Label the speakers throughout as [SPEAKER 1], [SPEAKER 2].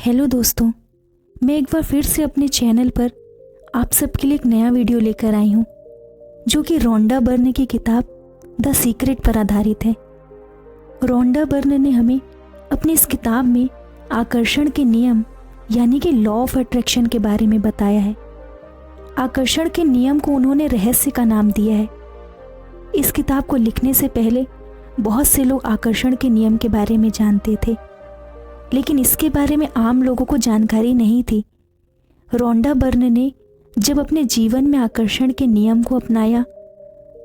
[SPEAKER 1] Hello दोस्तों, मैं एक बार फिर से अपने चैनल पर आप सबके लिए एक नया वीडियो लेकर आई हूँ जो कि रोंडा बर्न की किताब द सीक्रेट पर आधारित है। रोंडा बर्न ने हमें अपनी इस किताब में आकर्षण के नियम यानी कि लॉ ऑफ अट्रैक्शन के बारे में बताया है। आकर्षण के नियम को उन्होंने रहस्य का नाम दिया है। इस किताब को लिखने से पहले बहुत से लोग आकर्षण के नियम के बारे में जानते थे, लेकिन इसके बारे में आम लोगों को जानकारी नहीं थी। रोंडा बर्न ने जब अपने जीवन में आकर्षण के नियम को अपनाया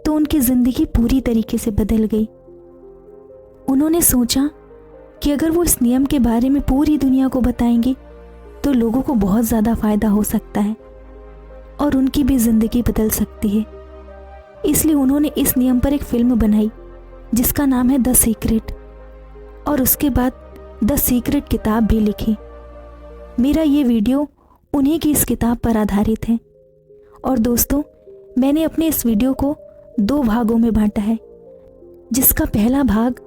[SPEAKER 1] तो उनकी जिंदगी पूरी तरीके से बदल गई। उन्होंने सोचा कि अगर वो इस नियम के बारे में पूरी दुनिया को बताएंगे तो लोगों को बहुत ज़्यादा फायदा हो सकता है और उनकी भी जिंदगी बदल सकती है। इसलिए उन्होंने इस नियम पर एक फिल्म बनाई जिसका नाम है द सीक्रेट, और उसके बाद द सीक्रेट किताब भी लिखी। मेरा ये वीडियो उन्हीं की इस किताब पर आधारित है। और दोस्तों, मैंने अपने इस वीडियो को 2 भागों में बांटा है, जिसका पहला भाग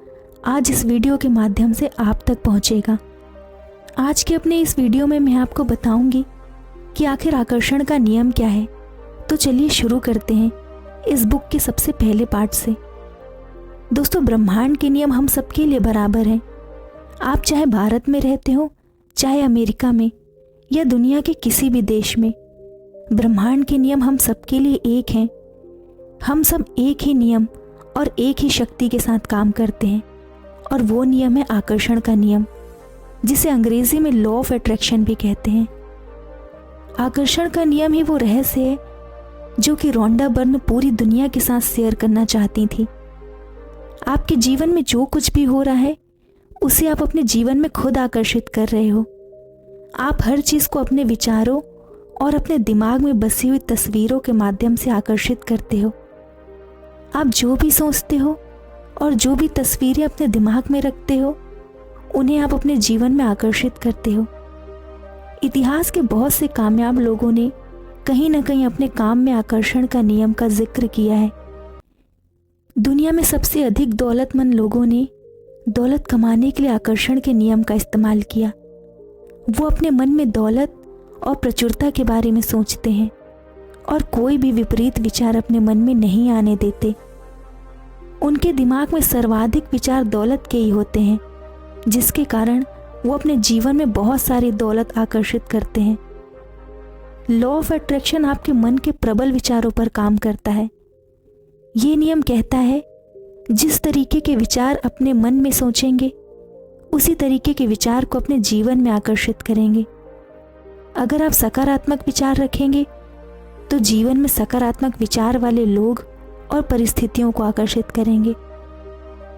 [SPEAKER 1] आज इस वीडियो के माध्यम से आप तक पहुंचेगा। आज के अपने इस वीडियो में मैं आपको बताऊंगी कि आखिर आकर्षण का नियम क्या है। तो चलिए शुरू करते हैं इस बुक के सबसे पहले पार्ट से। दोस्तों, ब्रह्मांड के नियम हम सबके लिए बराबर हैं। आप चाहे भारत में रहते हो, चाहे अमेरिका में या दुनिया के किसी भी देश में, ब्रह्मांड के नियम हम सबके लिए एक हैं। हम सब एक ही नियम और एक ही शक्ति के साथ काम करते हैं, और वो नियम है आकर्षण का नियम, जिसे अंग्रेजी में लॉ ऑफ अट्रैक्शन भी कहते हैं। आकर्षण का नियम ही वो रहस्य है जो कि रोंडा बर्न पूरी दुनिया के साथ शेयर करना चाहती थी। आपके जीवन में जो कुछ भी हो रहा है उसे आप अपने जीवन में खुद आकर्षित कर रहे हो। आप हर चीज़ को अपने विचारों और अपने दिमाग में बसी हुई तस्वीरों के माध्यम से आकर्षित करते हो। आप जो भी सोचते हो और जो भी तस्वीरें अपने दिमाग में रखते हो उन्हें आप अपने जीवन में आकर्षित करते हो। इतिहास के बहुत से कामयाब लोगों ने कहीं ना कहीं अपने काम में आकर्षण का नियम का जिक्र किया है। दुनिया में सबसे अधिक दौलतमंद लोगों ने दौलत कमाने के लिए आकर्षण के नियम का इस्तेमाल किया। वो अपने मन में दौलत और प्रचुरता के बारे में सोचते हैं और कोई भी विपरीत विचार अपने मन में नहीं आने देते। उनके दिमाग में सर्वाधिक विचार दौलत के ही होते हैं, जिसके कारण वो अपने जीवन में बहुत सारी दौलत आकर्षित करते हैं। लॉ ऑफ अट्रैक्शन आपके मन के प्रबल विचारों पर काम करता है। ये नियम कहता है जिस तरीके के विचार अपने मन में सोचेंगे उसी तरीके के विचार को अपने जीवन में आकर्षित करेंगे। अगर आप सकारात्मक विचार रखेंगे तो जीवन में सकारात्मक विचार वाले लोग और परिस्थितियों को आकर्षित करेंगे,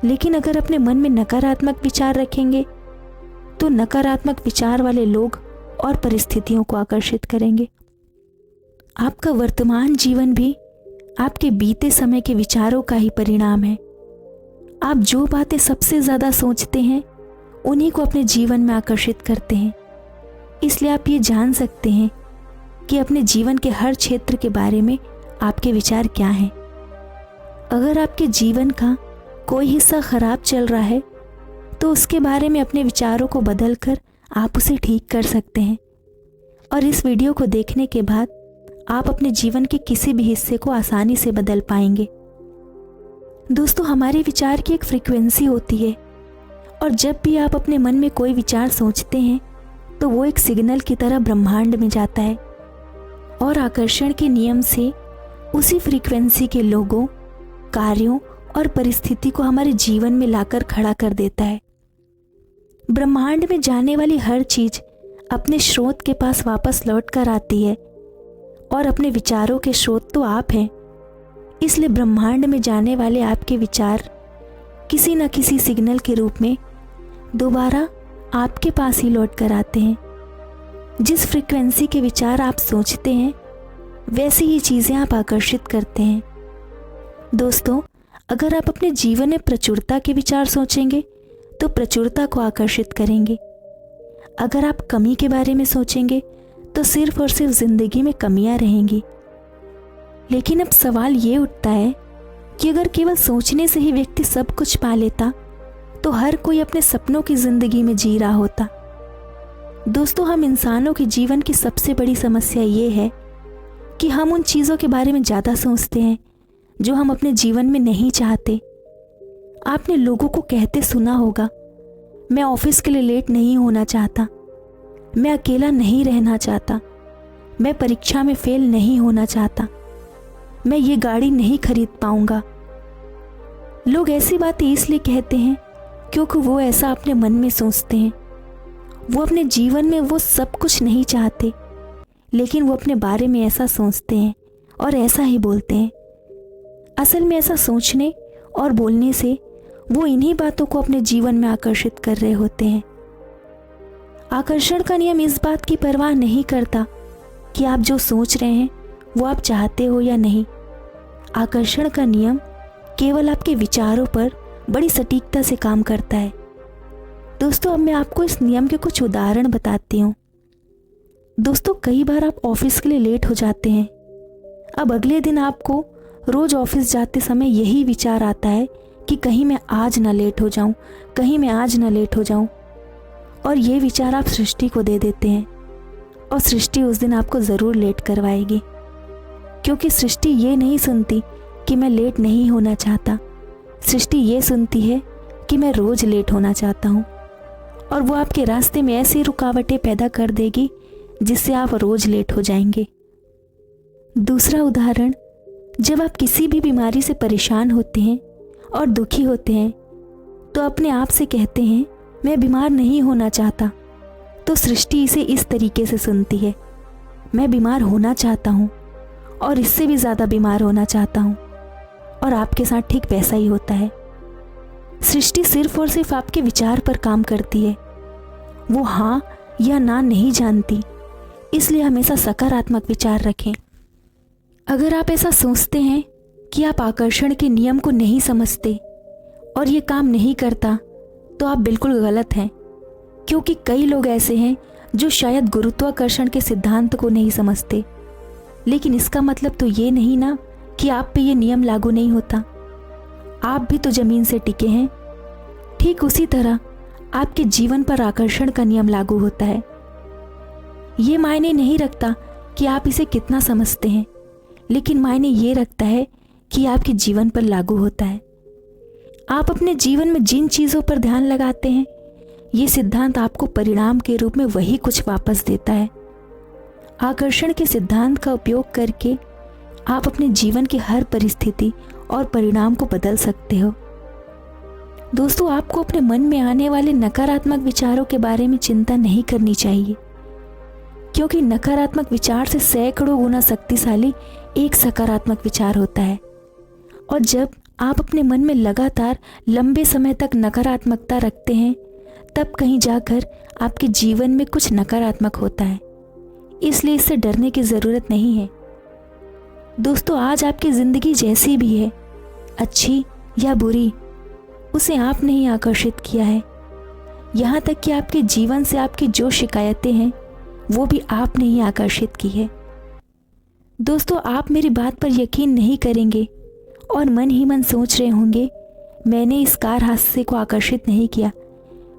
[SPEAKER 1] लेकिन अगर अपने मन में नकारात्मक विचार रखेंगे तो नकारात्मक विचार वाले लोग और परिस्थितियों को आकर्षित करेंगे। आपका वर्तमान जीवन भी आपके बीते समय के विचारों का ही परिणाम है। आप जो बातें सबसे ज़्यादा सोचते हैं उन्हीं को अपने जीवन में आकर्षित करते हैं। इसलिए आप ये जान सकते हैं कि अपने जीवन के हर क्षेत्र के बारे में आपके विचार क्या हैं। अगर आपके जीवन का कोई हिस्सा खराब चल रहा है तो उसके बारे में अपने विचारों को बदलकर आप उसे ठीक कर सकते हैं, और इस वीडियो को देखने के बाद आप अपने जीवन के किसी भी हिस्से को आसानी से बदल पाएंगे। दोस्तों, हमारे विचार की एक फ्रीक्वेंसी होती है, और जब भी आप अपने मन में कोई विचार सोचते हैं तो वो एक सिग्नल की तरह ब्रह्मांड में जाता है और आकर्षण के नियम से उसी फ्रीक्वेंसी के लोगों, कार्यों और परिस्थिति को हमारे जीवन में लाकर खड़ा कर देता है। ब्रह्मांड में जाने वाली हर चीज अपने स्रोत के पास वापस लौट कर आती है, और अपने विचारों के स्रोत तो आप हैं। इसलिए ब्रह्मांड में जाने वाले आपके विचार किसी न किसी सिग्नल के रूप में दोबारा आपके पास ही लौट कर आते हैं। जिस फ्रीक्वेंसी के विचार आप सोचते हैं वैसी ही चीज़ें आप आकर्षित करते हैं। दोस्तों, अगर आप अपने जीवन में प्रचुरता के विचार सोचेंगे तो प्रचुरता को आकर्षित करेंगे। अगर आप कमी के बारे में सोचेंगे तो सिर्फ और सिर्फ ज़िंदगी में कमियां रहेंगी। लेकिन अब सवाल ये उठता है कि अगर केवल सोचने से ही व्यक्ति सब कुछ पा लेता तो हर कोई अपने सपनों की ज़िंदगी में जी रहा होता। दोस्तों, हम इंसानों के जीवन की सबसे बड़ी समस्या ये है कि हम उन चीज़ों के बारे में ज़्यादा सोचते हैं जो हम अपने जीवन में नहीं चाहते। आपने लोगों को कहते सुना होगा, मैं ऑफिस के लिए लेट नहीं होना चाहता, मैं अकेला नहीं रहना चाहता, मैं परीक्षा में फेल नहीं होना चाहता, मैं ये गाड़ी नहीं खरीद पाऊंगा। लोग ऐसी बातें इसलिए कहते हैं क्योंकि वो ऐसा अपने मन में सोचते हैं। वो अपने जीवन में वो सब कुछ नहीं चाहते, लेकिन वो अपने बारे में ऐसा सोचते हैं और ऐसा ही बोलते हैं। असल में ऐसा सोचने और बोलने से वो इन्हीं बातों को अपने जीवन में आकर्षित कर रहे होते हैं। आकर्षण का नियम इस बात की परवाह नहीं करता कि आप जो सोच रहे हैं वो आप चाहते हो या नहीं। आकर्षण का नियम केवल आपके विचारों पर बड़ी सटीकता से काम करता है। दोस्तों, अब मैं आपको इस नियम के कुछ उदाहरण बताती हूँ। दोस्तों, कई बार आप ऑफिस के लिए लेट हो जाते हैं। अब अगले दिन आपको रोज ऑफिस जाते समय यही विचार आता है कि कहीं मैं आज ना लेट हो जाऊं, कहीं मैं आज ना लेट हो जाऊं। और ये विचार आप सृष्टि को दे देते हैं और सृष्टि उस दिन आपको ज़रूर लेट करवाएगी, क्योंकि सृष्टि ये नहीं सुनती कि मैं लेट नहीं होना चाहता। सृष्टि ये सुनती है कि मैं रोज़ लेट होना चाहता हूँ, और वो आपके रास्ते में ऐसी रुकावटें पैदा कर देगी जिससे आप रोज़ लेट हो जाएंगे। दूसरा उदाहरण, जब आप किसी भी बीमारी से परेशान होते हैं और दुखी होते हैं तो अपने आप से कहते हैं मैं बीमार नहीं होना चाहता, तो सृष्टि इसे इस तरीके से सुनती है, मैं बीमार होना चाहता हूँ और इससे भी ज़्यादा बीमार होना चाहता हूँ। और आपके साथ ठीक वैसा ही होता है। सृष्टि सिर्फ और सिर्फ आपके विचार पर काम करती है। वो हाँ या ना नहीं जानती, इसलिए हमेशा सकारात्मक विचार रखें। अगर आप ऐसा सोचते हैं कि आप आकर्षण के नियम को नहीं समझते और ये काम नहीं करता, तो आप बिल्कुल गलत हैं, क्योंकि कई लोग ऐसे हैं जो शायद गुरुत्वाकर्षण के सिद्धांत को नहीं समझते। लेकिन इसका मतलब तो ये नहीं ना कि आप पे ये नियम लागू नहीं होता। आप भी तो जमीन से टिके हैं। ठीक उसी तरह आपके जीवन पर आकर्षण का नियम लागू होता है। ये मायने नहीं रखता कि आप इसे कितना समझते हैं, लेकिन मायने ये रखता है कि आपके जीवन पर लागू होता है। आप अपने जीवन में जिन चीज़ों पर ध्यान लगाते हैं, ये सिद्धांत आपको परिणाम के रूप में वही कुछ वापस देता है। आकर्षण के सिद्धांत का उपयोग करके आप अपने जीवन की हर परिस्थिति और परिणाम को बदल सकते हो। दोस्तों, आपको अपने मन में आने वाले नकारात्मक विचारों के बारे में चिंता नहीं करनी चाहिए, क्योंकि नकारात्मक विचार से सैकड़ों गुना शक्तिशाली एक सकारात्मक विचार होता है। और जब आप अपने मन में लगातार लंबे समय तक नकारात्मकता रखते हैं, तब कहीं जाकर आपके जीवन में कुछ नकारात्मक होता है। इसलिए इससे डरने की ज़रूरत नहीं है। दोस्तों, आज आपकी ज़िंदगी जैसी भी है, अच्छी या बुरी, उसे आपने ही आकर्षित किया है। यहाँ तक कि आपके जीवन से आपकी जो शिकायतें हैं, वो भी आपने ही आकर्षित की है। दोस्तों, आप मेरी बात पर यकीन नहीं करेंगे और मन ही मन सोच रहे होंगे, मैंने इस कार हादसे को आकर्षित नहीं किया,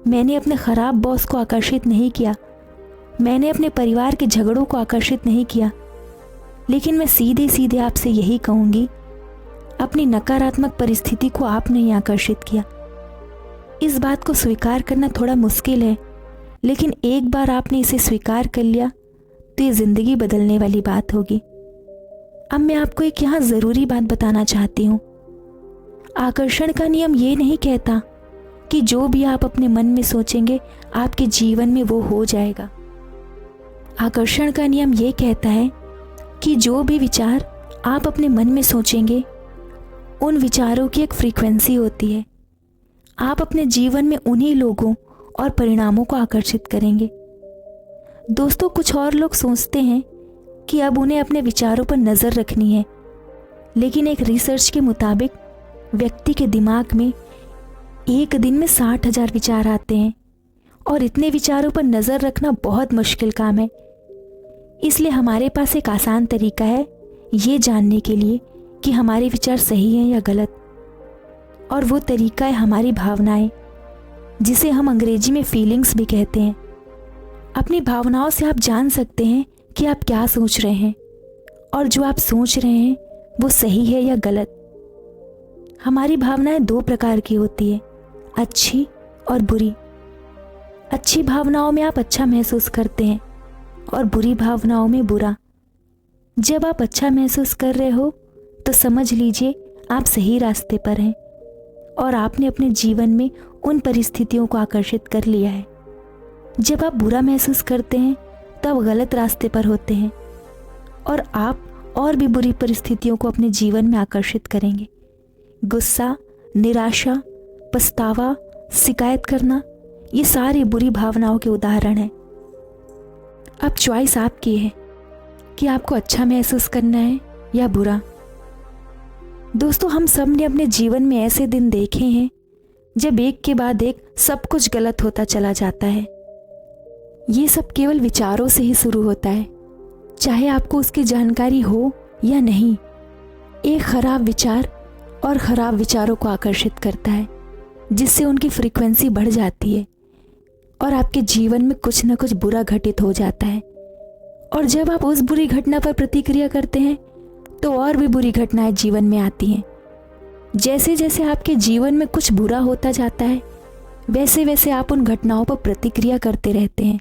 [SPEAKER 1] मैंने अपने ख़राब बॉस को आकर्षित नहीं किया, मैंने अपने परिवार के झगड़ों को आकर्षित नहीं किया। लेकिन मैं सीधे सीधे आपसे यही कहूँगी, अपनी नकारात्मक परिस्थिति को आपने ही आकर्षित किया। इस बात को स्वीकार करना थोड़ा मुश्किल है, लेकिन एक बार आपने इसे स्वीकार कर लिया तो ये ज़िंदगी बदलने वाली बात होगी। अब मैं आपको एक यहाँ ज़रूरी बात बताना चाहती हूँ। आकर्षण का नियम ये नहीं कहता कि जो भी आप अपने मन में सोचेंगे आपके जीवन में वो हो जाएगा। आकर्षण का नियम ये कहता है कि जो भी विचार आप अपने मन में सोचेंगे, उन विचारों की एक फ्रीक्वेंसी होती है। आप अपने जीवन में उन्हीं लोगों और परिणामों को आकर्षित करेंगे। दोस्तों, कुछ और लोग सोचते हैं कि अब उन्हें अपने विचारों पर नज़र रखनी है, लेकिन एक रिसर्च के मुताबिक व्यक्ति के दिमाग में एक दिन में 60,000 विचार आते हैं और इतने विचारों पर नज़र रखना बहुत मुश्किल काम है। इसलिए हमारे पास एक आसान तरीका है ये जानने के लिए कि हमारे विचार सही हैं या गलत, और वो तरीका है हमारी भावनाएं, जिसे हम अंग्रेजी में फीलिंग्स भी कहते हैं। अपनी भावनाओं से आप जान सकते हैं कि आप क्या सोच रहे हैं और जो आप सोच रहे हैं वो सही है या गलत। हमारी भावनाएं दो प्रकार की होती है, अच्छी और बुरी। अच्छी भावनाओं में आप अच्छा महसूस करते हैं और बुरी भावनाओं में बुरा। जब आप अच्छा महसूस कर रहे हो तो समझ लीजिए आप सही रास्ते पर हैं और आपने अपने जीवन में उन परिस्थितियों को आकर्षित कर लिया है। जब आप बुरा महसूस करते हैं तो आप गलत रास्ते पर होते हैं और आप और भी बुरी परिस्थितियों को अपने जीवन में आकर्षित करेंगे। गुस्सा, निराशा, पछतावा, शिकायत करना, ये सारी बुरी भावनाओं के उदाहरण हैं। अब चॉइस आपकी है कि आपको अच्छा महसूस करना है या बुरा। दोस्तों, हम सब ने अपने जीवन में ऐसे दिन देखे हैं जब एक के बाद एक सब कुछ गलत होता चला जाता है। ये सब केवल विचारों से ही शुरू होता है, चाहे आपको उसकी जानकारी हो या नहीं। एक खराब विचार और खराब विचारों को आकर्षित करता है, जिससे उनकी फ्रीक्वेंसी बढ़ जाती है और आपके जीवन में कुछ न कुछ बुरा घटित हो जाता है। और जब आप उस बुरी घटना पर प्रतिक्रिया करते हैं तो और भी बुरी घटनाएं जीवन में आती हैं। जैसे जैसे आपके जीवन में कुछ बुरा होता जाता है वैसे वैसे आप उन घटनाओं पर प्रतिक्रिया करते रहते हैं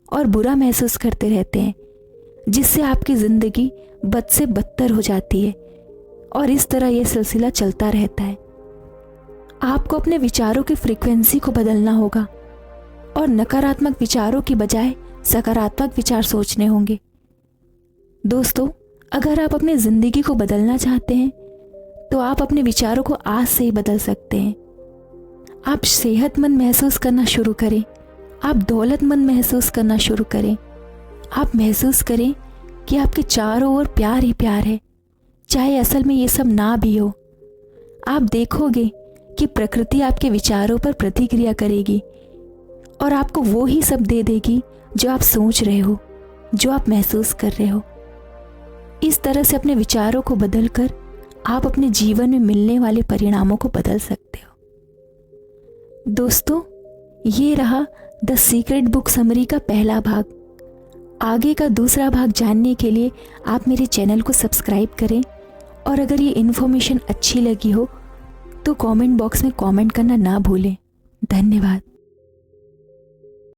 [SPEAKER 1] और बुरा महसूस करते रहते हैं, जिससे आपकी ज़िंदगी बद से बदतर हो जाती है और इस तरह यह सिलसिला चलता रहता है। आपको अपने विचारों की फ्रीक्वेंसी को बदलना होगा और नकारात्मक विचारों की बजाय सकारात्मक विचार सोचने होंगे। दोस्तों, अगर आप अपनी ज़िंदगी को बदलना चाहते हैं तो आप अपने विचारों को आज से ही बदल सकते हैं। आप सेहतमंद महसूस करना शुरू करें, आप दौलतमंद महसूस करना शुरू करें। आप महसूस करें कि आपके चारों ओर प्यार ही प्यार है, चाहे असल में ये सब ना भी हो। आप देखोगे कि प्रकृति आपके विचारों पर प्रतिक्रिया करेगी और आपको वो ही सब दे देगी जो आप सोच रहे हो, जो आप महसूस कर रहे हो। इस तरह से अपने विचारों को बदलकर आप अपने जीवन में मिलने वाले परिणामों को बदल सकते हो। दोस्तों, ये रहा द सीक्रेट बुक समरी का पहला भाग। आगे का दूसरा भाग जानने के लिए आप मेरे चैनल को सब्सक्राइब करें और अगर ये इन्फॉर्मेशन अच्छी लगी हो तो कमेंट बॉक्स में कमेंट करना ना भूलें। धन्यवाद।